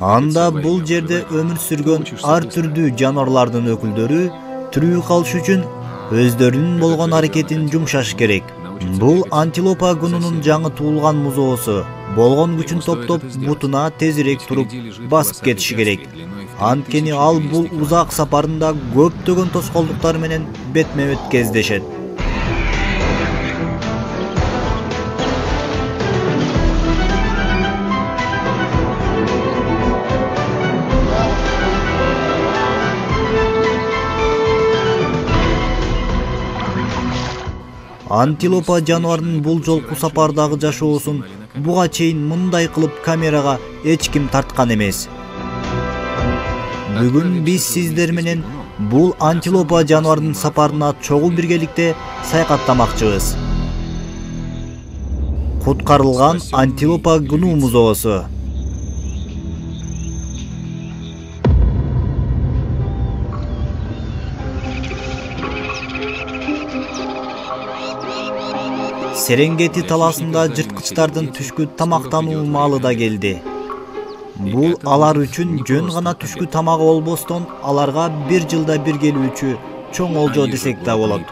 Анда бул жерде өмүр сүргөн ар түрдүү жаныбарлардын өкүлдөрү тирүү калыш үчүн өздөрүнүн болгон аракетин жумшаш керек. Бул антилопа гунунун жаңы туулган музоосу болгон күчүн топтоп бутуна тезирээк туруп басып кетиши керек. Анткени ал бул узак сапарында көптөгөн тоскоолдуктар менен бетме-бет кездешет. Антилопа жаныбарынын бул жолку сапардагы жашоосун буга чейин мындай кылып камерага эч ким тарткан эмес. Бүгүн биз сиздер менен бул антилопа жаныбарынын сапарына чогуу биргеликте саякаттамакчыбыз. Куткарылган антилопа гуну музоосу. Серенгети талаасында жырткычтардын түшкү тамактануу маалы да келди. Бул алар үчүн жөн гана түшкү тамагы болбостон, аларга бир жылда бир келүүчү чоң олжо десек да болот.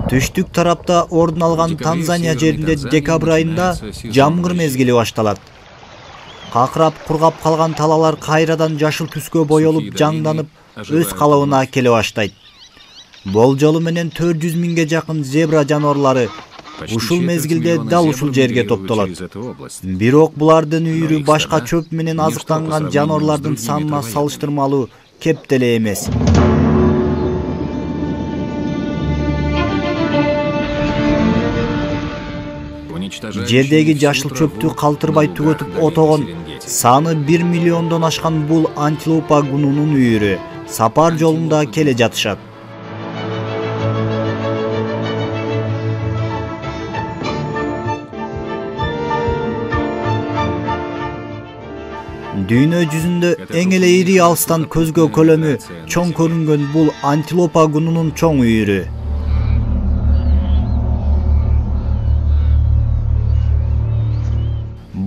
Түштүк тарапта ордун алган Танзания жеринде декабрь айында жамгыр мезгили башталат. Какырап кургап калган талаалар кайрадан жашыл түскө боелуп, жаңданып, өз калыбына келе баштайт. Болжолу менен 400 миңге жакын зебра жаныбарлары ушул мезгилде дал ушул жерге топтолот. Бирок булардын үйүрү башка чөп менен азыктанган жаныбарлардын санына салыштырмалуу кеп деле эмес. Жердеги жашыл чөптү калтырбай түгөтүп отогон саны 1 миллиондон ашкан бул антилопа гунунун үйүрү сапар жолунда келе жатышат. Дүйнө жүзүндө эң эле ири алыстан көзгө көлөмү чоң көрүнгөн бул антилопа гунунун чоң үйүрү.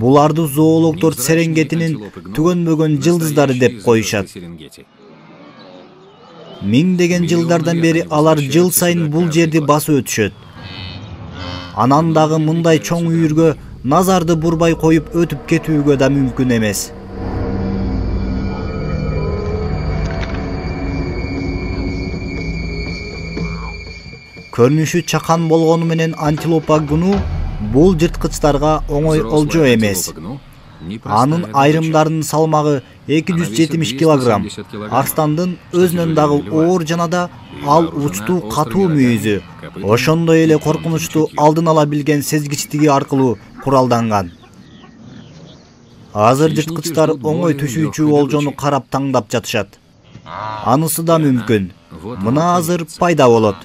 Буларды зоологдор Серенгетинин түгөнбөгөн жылдыздары деп коюшат. Миңдеген жылдардан бери алар жыл сайын бул жерди басып өтүшөт. Анан дагы мындай чоң үйүргө назарды бурбай коюп өтүп кетүүгө да мүмкүн эмес. Көрүнүшү чакан болгону менен антилопа гуну бул жырткычтарга оңой олжо эмес. Анын айрымдарынын салмагы 270 килограмм. Арстандын өзүнөн дагы оор жана да ал учтуу катуу мүйүзү, ошондой эле коркунучту алдын ала билген сезгичтиги аркылуу куралданган. Азыр жырткычтар оңой түшүүчү олжону карап таңдап жатышат. Анысы да мүмкүн. Мына азыр пайда болот.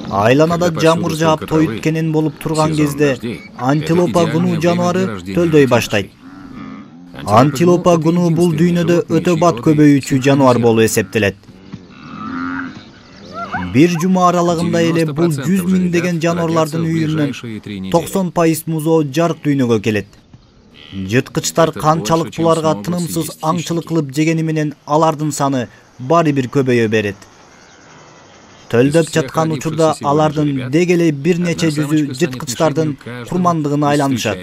Айланада жамгыр жаап тоюп кенен болуп турган кезде антилопа гуну жаныбары төлдөй баштайт. Антилопа гуну бул дүйнөдө өтө бат көбөйүүчү жаныбар болуп эсептелет. Бир жума аралыгында эле бул 100 миңдеген жаныбарлардын үйүрүнөн 90% музоо жарык дүйнөгө келет. Жырткычтар канчалык буларга тынымсыз аңчылык кылып жегени менен алардын саны баары бир көбөйө берет. Төлдөп жаткан учурда алардын деги эле бир нече жүзү жырткычтардын курмандыгына айланышат.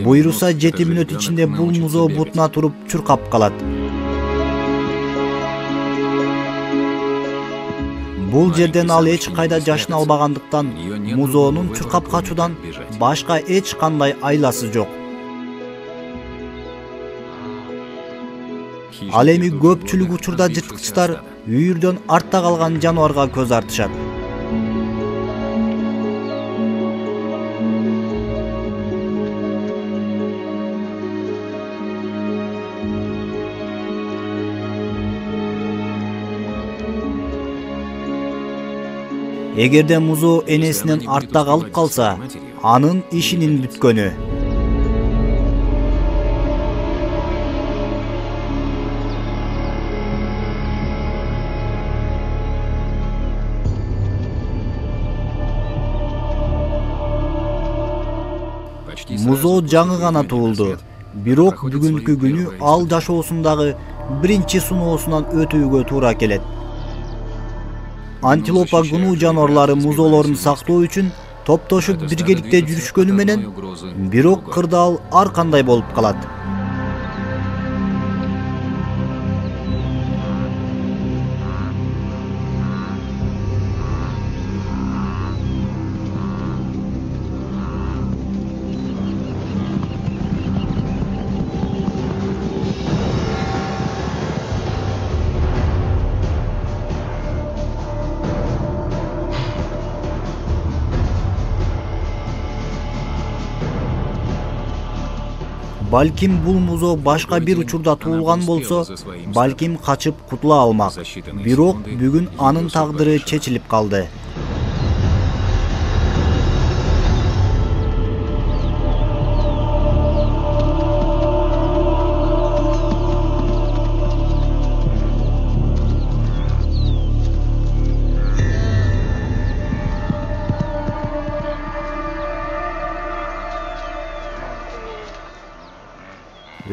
Буйруса 7 мүнөт ичинде бул музоо бутуна туруп чуркап калат. Бул жерден ал эч кайда жашын албагандыктан музоонун чуркап качуудан башка эч кандай айласы жок. Ал эми көпчүлүк учурда жырткычтар үйүрдөн артта калган жаныбарга көз артышат. Эгерде Музо энесинен артта калып калса, анын ишинин бүткөнү. Музо жаңы гана туулду. Бирок бүгүнкү күнү ал жашоосундагы биринчи сыноосунан өтүүгө туура келет. Антилопа гну жаныбарлары музолорун сактоо үчүн топтошуп биргеликте жүрүшкөнү менен, бирок кырда ал ар кандай болуп калат. Балким бул музо башка бир учурда туулган болсо, балким качып кутула алмак. Бирок бүгүн анын тагдыры чечилип калды.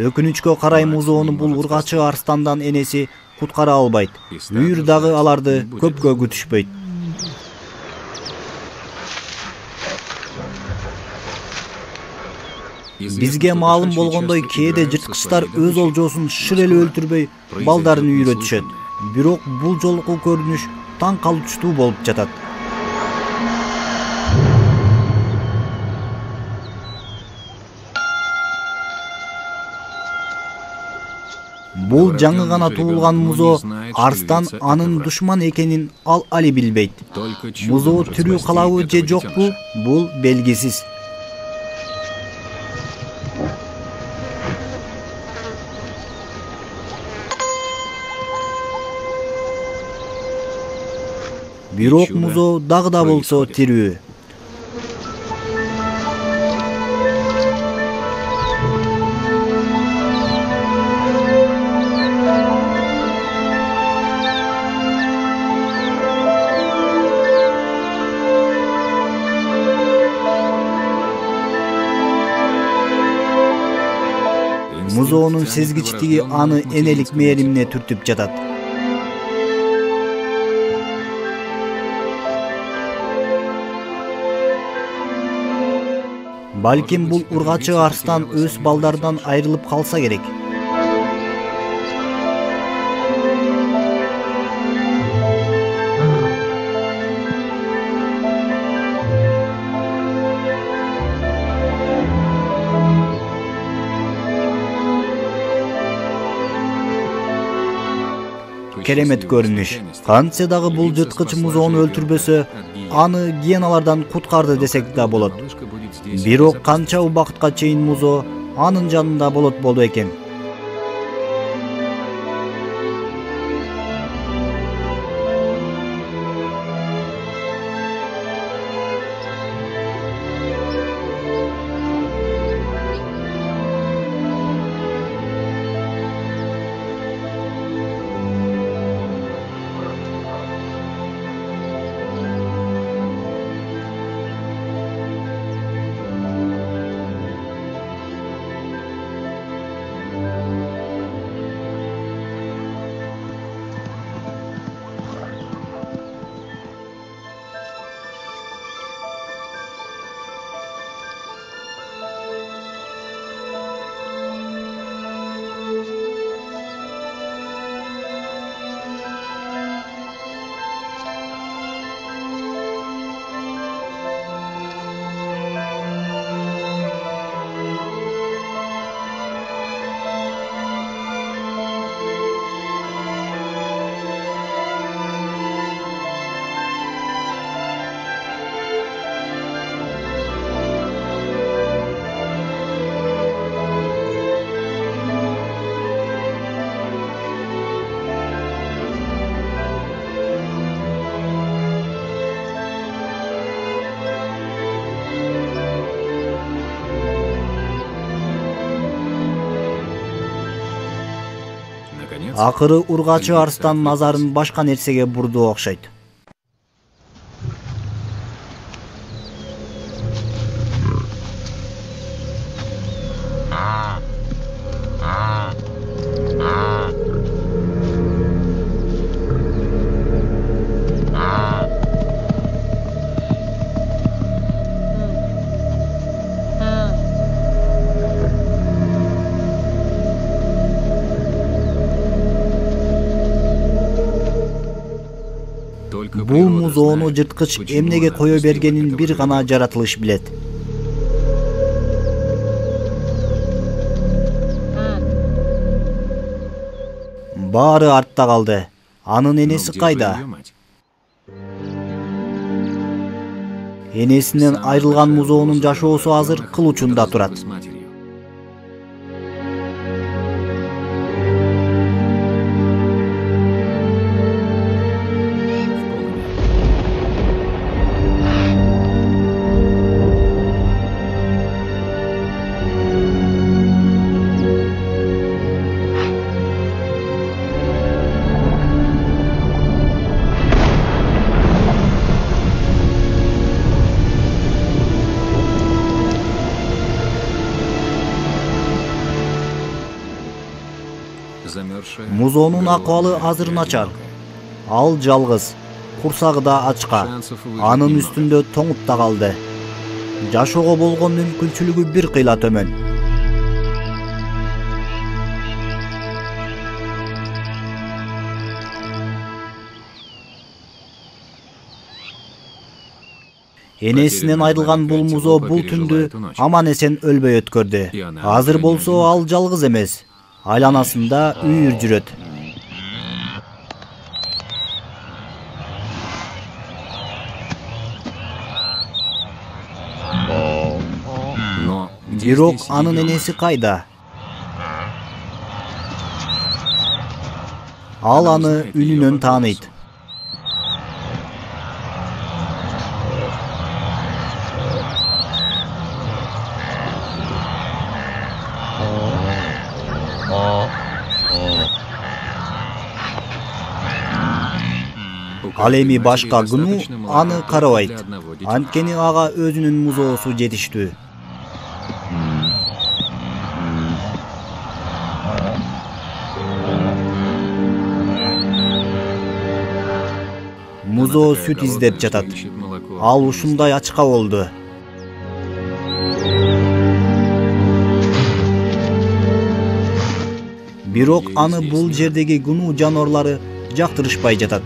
Өкүнүчкө карай Музоону бул ургачы арстандан энеси куткара албайт. Үйүр дагы аларды көпкө күтүшпөйт. Бизге маалым болгондой, кээде жырткычтар өз олжосун шыр эле өлтүрбөй, балдарын үйрөтүшөт. Бирок бул жолку көрүнүш таң калыштуу болуп жатат. Бул жаңы гана туулган Музо арстан анын душман экенин ал али билбейт. Музо тирүү калабы же жокпу? Бул белгисиз. Бирок Музо дагы да болсо тирүү. Музоонун сезгичтиги аны энелик мээримине түртүп жатат. Балким бул ургачы арстан өз балдарынан айрылып калса керек. Керемет көрүнүш. Кантсе дагы бул жырткыч Музоону өлтүрбөсө, аны гиеналардан куткарды десек да болот. Бирок канча убакытка чейин Музо анын жанында болот экен. Акыры ургачы арстан назарын башка нерсеге бурду окшойт. Бул музоону жырткыч эмнеге кое бергенин бир гана жаратылыш билет. Баары артта калды. Анын энеси кайда? Энесинен айрылган музоонун жашоосу азыр кыл учунда турат. Музоонун акыбалы азыр начар. Ал жалгыз, курсагы да ачка. Анын үстүндө тоңуп да калды. Жашоого болгон мүмкүнчүлүгү бир кыйла төмөн. Энесинен айрылган бул музоо бул түндү аман эсен өлбөй өткөрдү. Азыр болсо ал жалгыз эмес. Айланасында үйүр жүрөт. Бирок анын энеси кайда? Ал аны үнүнөн тааныйт. Ал эми башка Гну аны карабайт. Анткени ага өзүнүн музоосу жетиштүү. Музоо сүт издеп жатат. Ал ушундай ачка болду. Бирок аны бул жердеги Гну жаныбарлары жактырышпай жатат.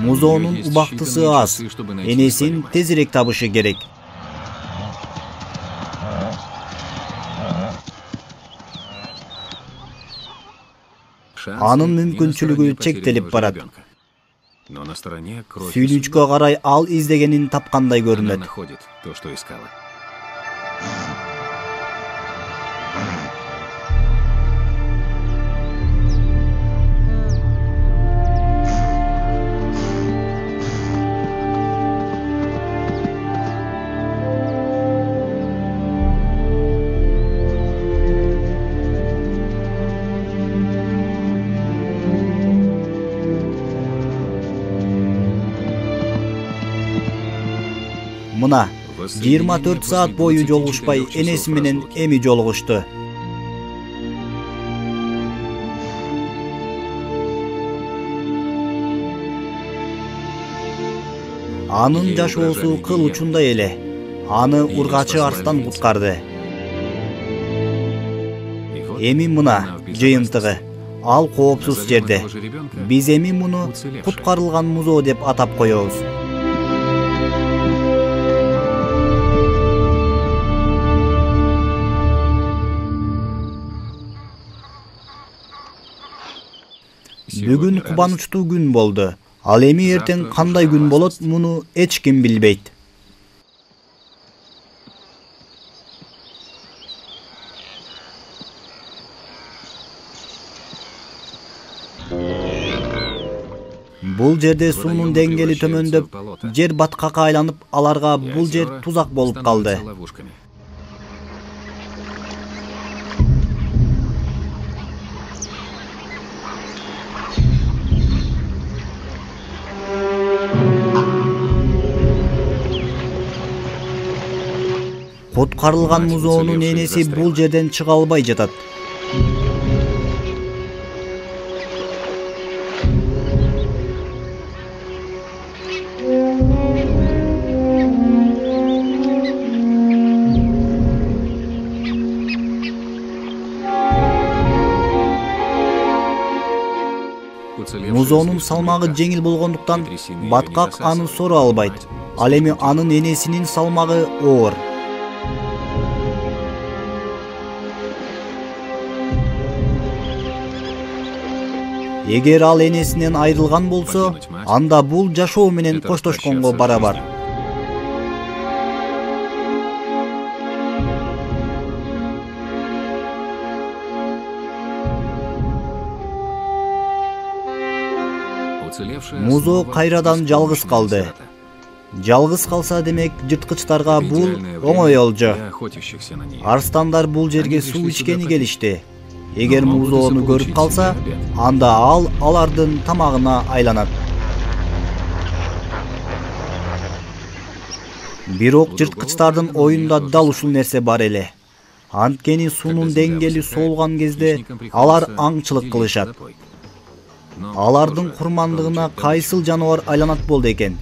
Музоонун убактысы аз. Энесин тезирээк табышы керек. Анын мүмкүнчүлүгү чектелип барат. Сүйүнүчкө карай ал издегенин тапкандай көрүнөт. Мына 24 саат бою жолугушпай энеси менен эми жолугушту. Анын жашоосу кыл учундай эле. Аны ургачы арстан куткарды. Эми мына жыйынтыгы. Ал коопсуз жерде. Биз эми муну куткарылган музоо деп атап коебуз. Бүгүн кубанычтуу күн болду. Ал эми эртең кандай күн болот, муну эч ким билбейт. Бул жерде суунун деңгээли төмөндөп, жер баткакка айланып, аларга бул жер тузак болуп калды. Куткарылган музоонун энеси бул жерден чыга албай жатат. Музоонун салмагы жеңил болгондуктан баткак аны сора албайт. Ал эми анын энесинин салмагы оор. Эгер ал энесинен айрылган болсо, анда бул жашоо менен коштошконго барабар. Музоо кайрадан жалгыз калды. Жалгыз калса демек жырткычтарга бул оңой олжо. Арстандар бул жерге суу ичкени келишти. Эгер музоону көрүп калса, анда ал алардын тамагына айланат. Бирок жырткычтардын оюнда дал ушул нерсе бар эле. Анткени суунун деңгээли соолган кезде алар аңчылык кылышат. Алардын курмандыгына кайсыл жаныбар айланат болду экен?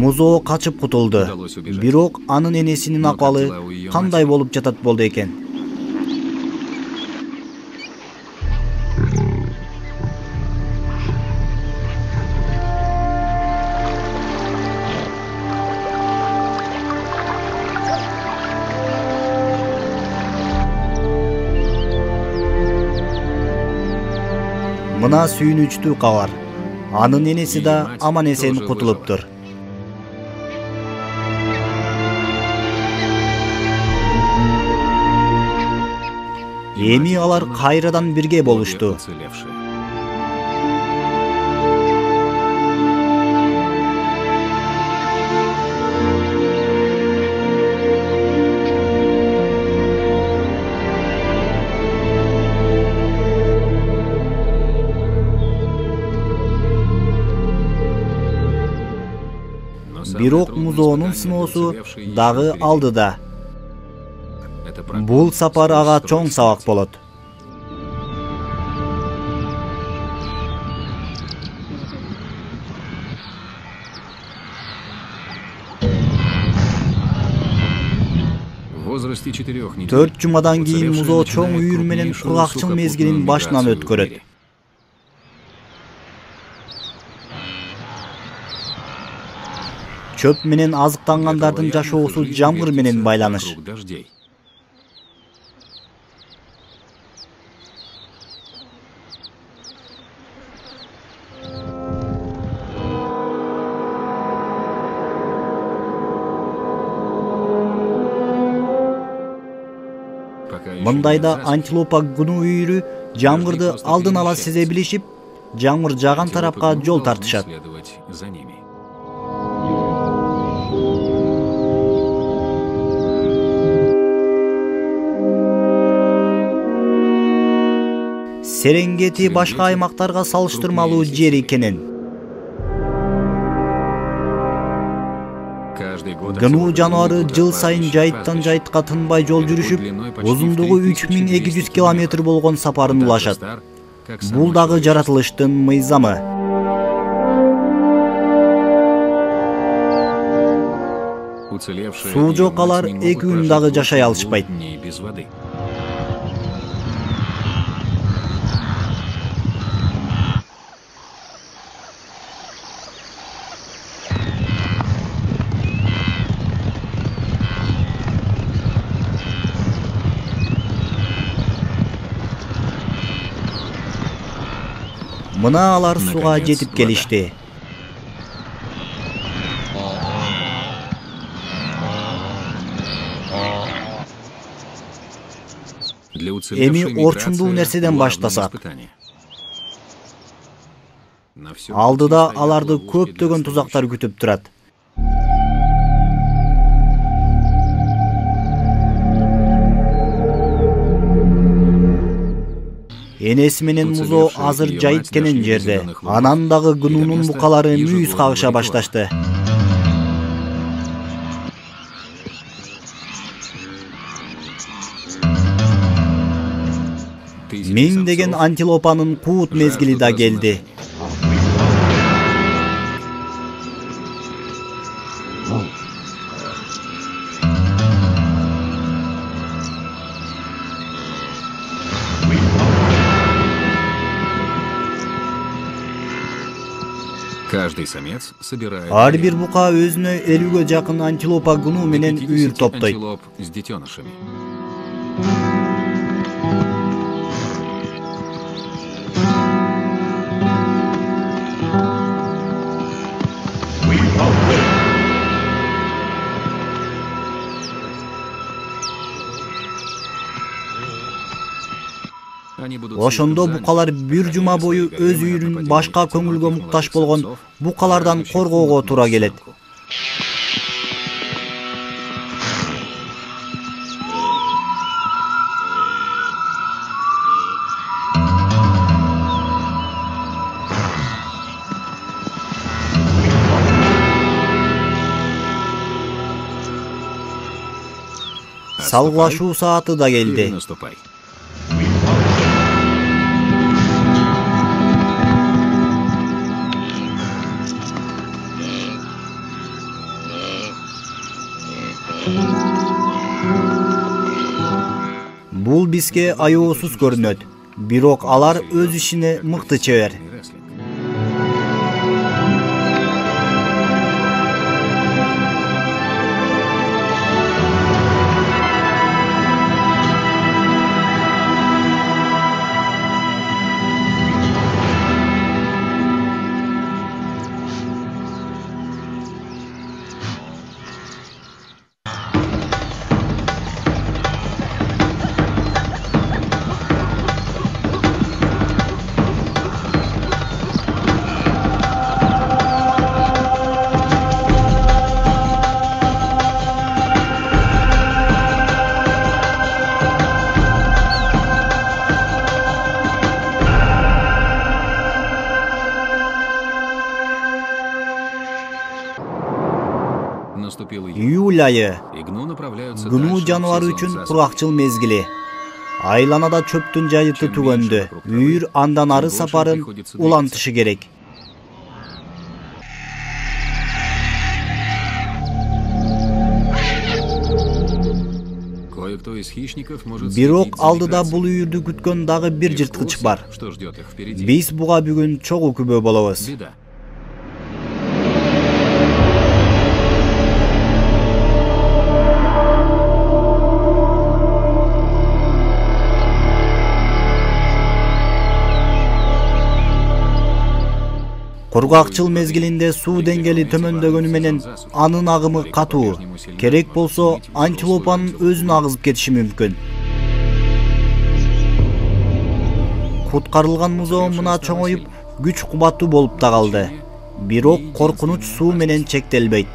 Музоо качып кутулду. Бирок анын энесинин акыбалы кандай болуп жатат болду экен? Мына сүйүнүчтүү кабар. Анын энеси да аман эсен кутулуптур. Эми алар кайрадан бирге болушту. Бирок музоонун сыноосу дагы алдыда. Бул сапар ага чоң сабак болот. Төрт жумадан кийин музоо чоң үйүр менен кургакчыл мезгилин башынан өткөрөт. Чөп менен азыктангандардын жашоосу жамгыр менен байланыш. Мындайда антилопа гну үйүрү жамгырды алдын ала сезе билишип, жамгыр жаган тарапка жол тартышат. Серенгети башка аймактарга салыштырмалуу жер экенин. Гну жануары жыл сайын жайыттан жайытка тынбай жол жүрүшүп, узундугу 3200 километр болгон сапарын улашат. Бул дагы жаратылыштын мыйзамы. Суу жок алар 2 күн дагы жашай алышпайт. Мына алар суга жетип келишти. Эми орчундуу нерседен баштасак. Алдыда аларды көптөгөн тузактар күтүп турат. Энеси менен Музо азыр жайыт кенен жерде. Анан дагы Гнунун букалары мүйүз кагыша башташты. Миңдеген антилопанын куут мезгили да келди. Ар бир бука өзүнө 50ге жакын антилопа гну менен үйүр топтойт. Ошондо букалар бир жума бою өз үйүрүн башка көңүлгө муктаж болгон букалардан коргоого туура келет. Салгылашуу сааты да келди. Бул бизге аеосуз көрүнөт, бирок алар өз ишине мыкты чебер. Июль айы. Гну жануары үчүн куракчыл мезгили. Айланада чөптүн жайыты түгөндү. Үйүр андан ары сапарын улантышы керек. Бирок алдыда бул үйүрдү күткөн дагы бир жырткыч бар. Биз буга бүгүн чогуу күбө болобуз. Кургакчыл мезгилинде суу деңгели төмөндөгөнү менен анын агымы катуу. Керек болсо антилопанын өзүн агызып кетиши мүмкүн. Куткарылган Музо мына чоңоюп, күч кубаттуу болуп да калды. Бирок коркунуч суу менен чектелбейт.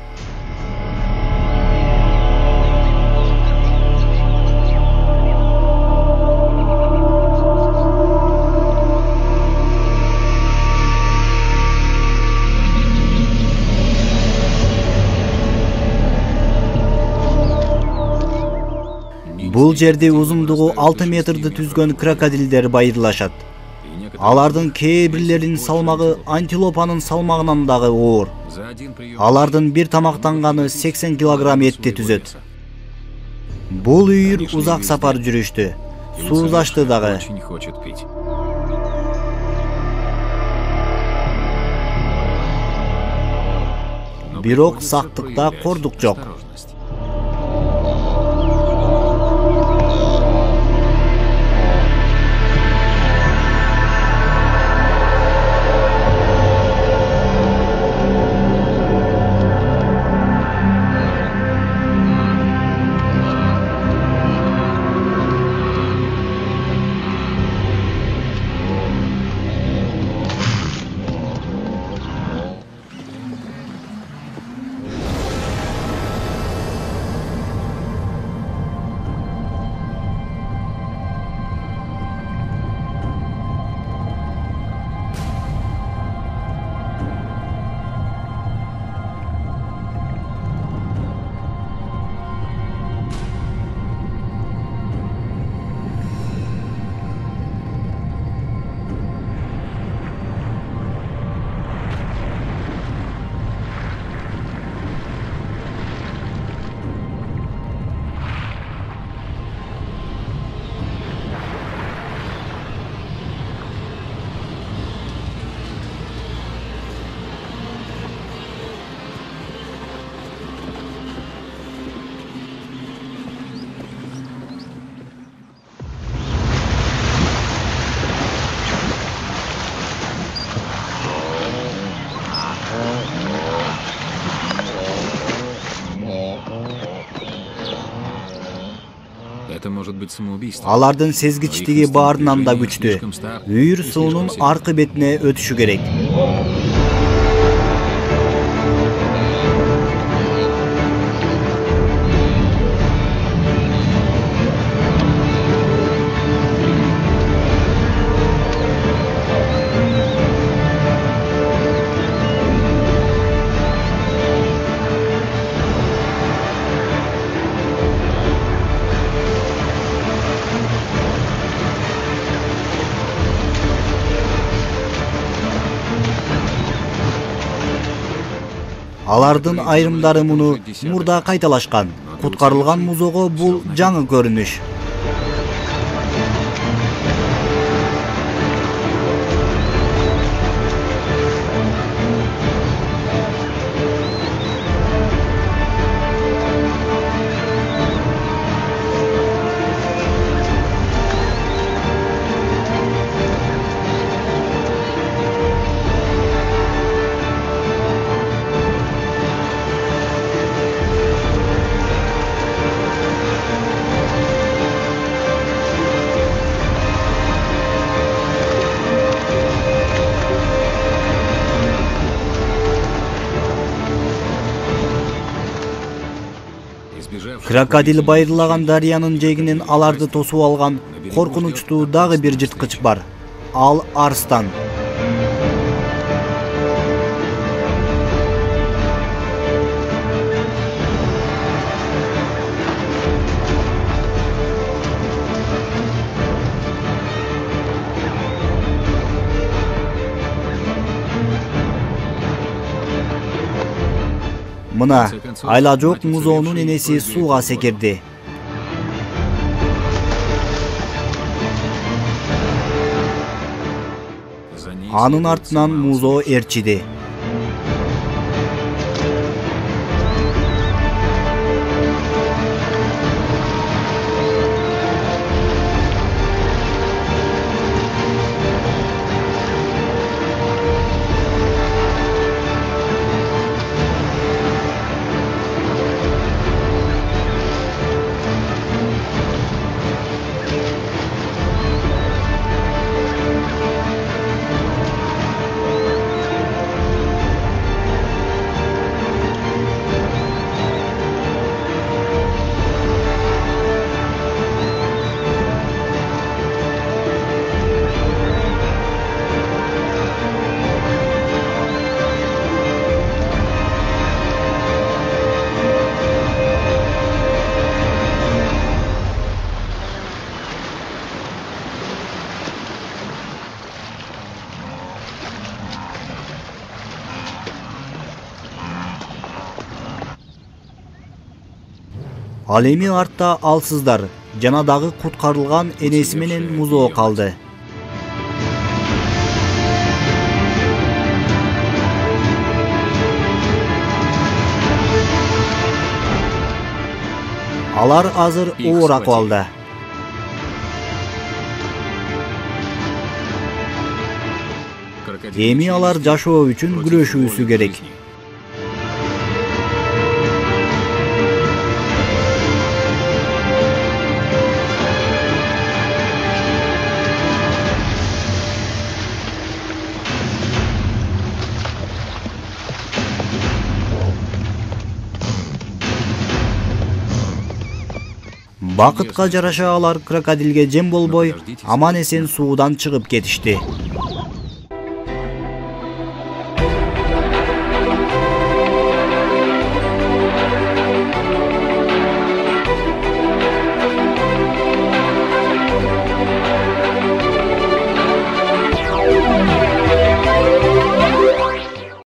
Бул жерде узундугу 6 метрди түзгөн крокодилдер байырлашат. Алардын кээ бирлеринин салмагы антилопанын салмагынан дагы оор. Алардын бир тамактанганы 80 килограмм этти түзөт. Бул үйүр узак сапар жүрүштү. Суузашты дагы. Бирок сактыкта кордук жок. Алардын сезгичтиги баарынан да күчтүү. Үйүр суунун аркы бетине өтүшү керек. Алардын айрымдары муну мурда кайталашкан. Куткарылган музоого бул жаңы көрүнүш. Крокодил байырлаган дарыянын жээгинен аларды тосуп алган коркунучтуу дагы бир жырткыч бар. Ал арстан. Мына айла жок музоонун энеси сууга секирди. Анын артынан музоо ээрчиди. Ал эми артта алсыздар жана дагы куткарылган энеси менен Музоо калды. Алар азыр оор акыбалда. Эми алар жашоо үчүн күрөшүүсү керек. Бакытка жараша алар крокодилге жем болбой, аман эсен суудан чыгып кетишти.